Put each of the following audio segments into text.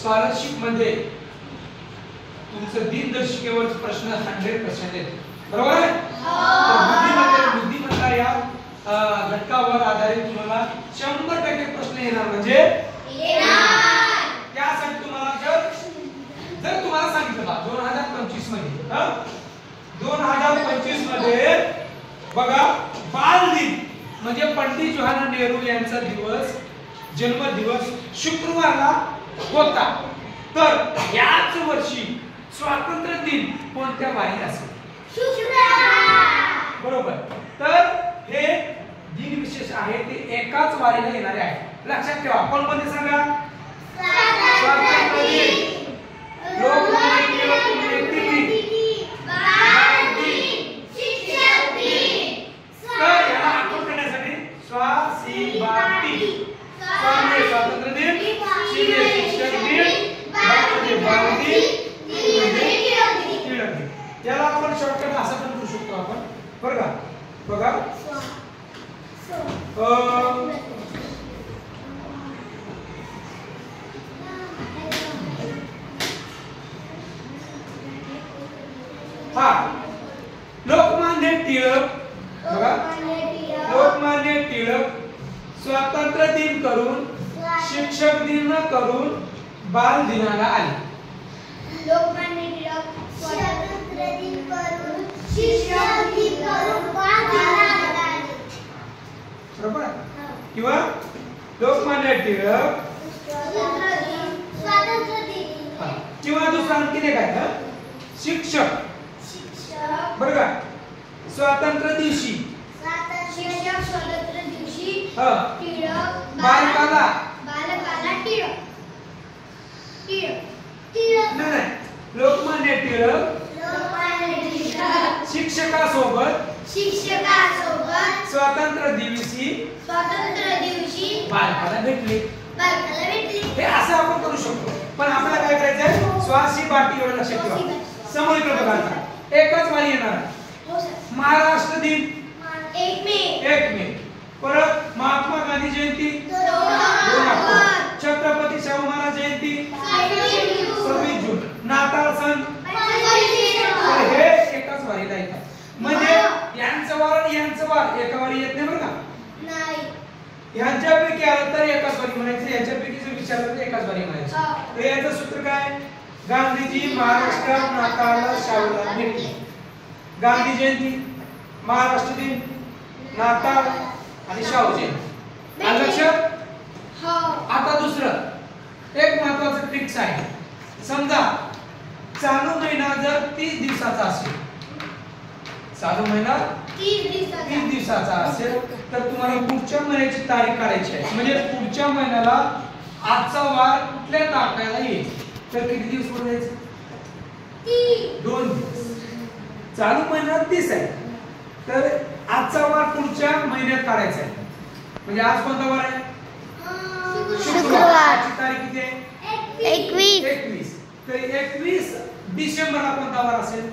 Scholarship मध्ये तुमचं दिनदर्शिकेवर प्रश्न 100% आहेत, बरोबर आहे? बुद्धिमत्ता या घटकावर आधारित तुम्हाला 100% प्रश्न येणार, म्हणजे त्यासाठी तुम्हाला जर तुम्हाला सांगितलं बा 2025 मध्ये 2025 मध्ये बघा बाल दिन म्हणजे पंडित जवाहरलाल नेहरू यांचा दिवस, जन्मदिवस शुक्रवारला होता, तर याच वर्षी स्वातंत्र्य दिन कोणत्या वारी असेल? शुक्रवार, बरोबर. तर हे दिन विशेष आहे, ते एकाच वारीला येणारे आहे. लक्षात ठेवा. कोणते सांगा? स्वातंत्र्य दिन, लोकमान्य टिळक पुण्यतिथी, बाल दिन, शिक्षक दिन. तर याला आठवण करण्यासाठी स्वासिबाटी, स्वामी स्वातंत्र्य दिन, शिवे शिक्षक दिन, बाल दिन, टिळक दिन. याला आपण शॉर्टकट असं पण करू शकतो आपण, बरं का? बघा लोकमान्य टिळक, बघा लोकमान्य टिळक स्वातंत्र्य दिन करून शिक्षक दिन करून बाल दिनाला आले. लोकमान्य टिळक स्वातंत्र्य दिन करून शिक्षक दिन करून बाल दिनाला आले, बरोबर? किंवा लोकमान्य टिळक स्वातंत्र्य दिन, किंवा दुसरा आणखी एक आहे शिक्षक, बरं का? स्वातंत्र्य दिवशी शिक्षक, स्वातंत्र्य दिवशी टिळक, बालकाला टिळक, नाही, लोकमान्य टिळक शिक्षकासोबत स्वातंत्र्य दिवशी बालकाला भेटले. हे असं आपण करू शकतो, पण आपल्याला काय करायचंय? स्वासिबाटी एवढं लक्षात ठेवा. समोर इकडे बघा, एकच वारी येणार. महाराष्ट्र दिन 1 मे, परत महात्मा गांधी जयंती 2 ऑक्टोबर, छत्रपती शाहू महाराज जयंती 26 जून, नाताळ सण, हे एकाच वारीला येतात. म्हणजे यांचं वार आणि यांचं वार एका वारी येत नाही, बरं का? ह्यांच्यापैकी आलं तर एकाच वारी म्हणायचं, याच्यापैकी जर विचारलं तर एकाच वारी म्हणायचं. तर याचं सूत्र काय? गांधीजी महाराष्ट्रात नाताळला शाहूला भेटले. गांधी जयंती, महाराष्ट्र दिन, नाताळ आणि शाहू जयंती. लक्षात? आता दुसरं एक महत्त्वाचं ट्रिक्स आहे. समजा चालू महिना जर 30 दिवसाचा असेल, चालू महिना 30 दिवसाचा असेल, तर तुम्हाला पुढच्या महिन्याची तारीख काढायची आहे. म्हणजे पुढच्या महिन्याला आजचा वार कुठल्या तारखेला येईल, तर किती दिवस पुढे जायचे? 2 दिवस. चालू महिना 30 आहे, तर आजचा वार पुढच्या महिन्यात काढायचा आहे. म्हणजे आज कोणता वार आहे? शुक्रवार. तारीख किती आहे? 21. तर 21 डिसेंबरला कोणता वार असेल?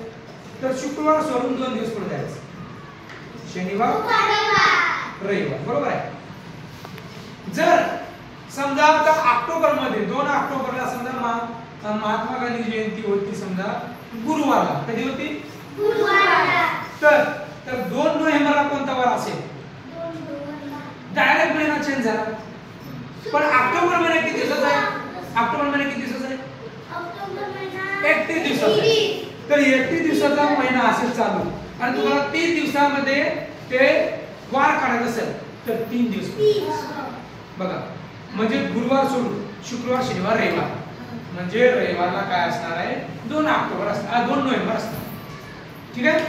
तर शुक्रवार सोडून 2 दिवस पुढे जायचं. शनिवार, रविवार, बरोबर आहे. जर समजा आता ऑक्टोबर मध्ये 2 ऑक्टोबरला समजा महात्मा गांधी जयंती होती, समजा गुरुवारला. कधी होती? गुरुवारला. तर 2 नोव्हेंबरला कोणता वार असेल? डायरेक्ट महिना चेंज झाला. पण ऑक्टोबर महिना किती दिवसाचा आहे? ऑक्टोबर महिना किती दिवसाचा आहे? 31 दिवसाचा आहे. तर 31 दिवसाचा महिना असेल चालू, आणि तुम्हाला 30 दिवसामध्ये ते वार काढायचं असेल तर 3 दिवस बघा. म्हणजे गुरुवार सोडून शुक्रवार, शनिवार, रविवार, म्हणजे रविवारला काय असणार आहे? 2 ऑक्टोबर असणार, 2 नोव्हेंबर असणार. ठीक आहे?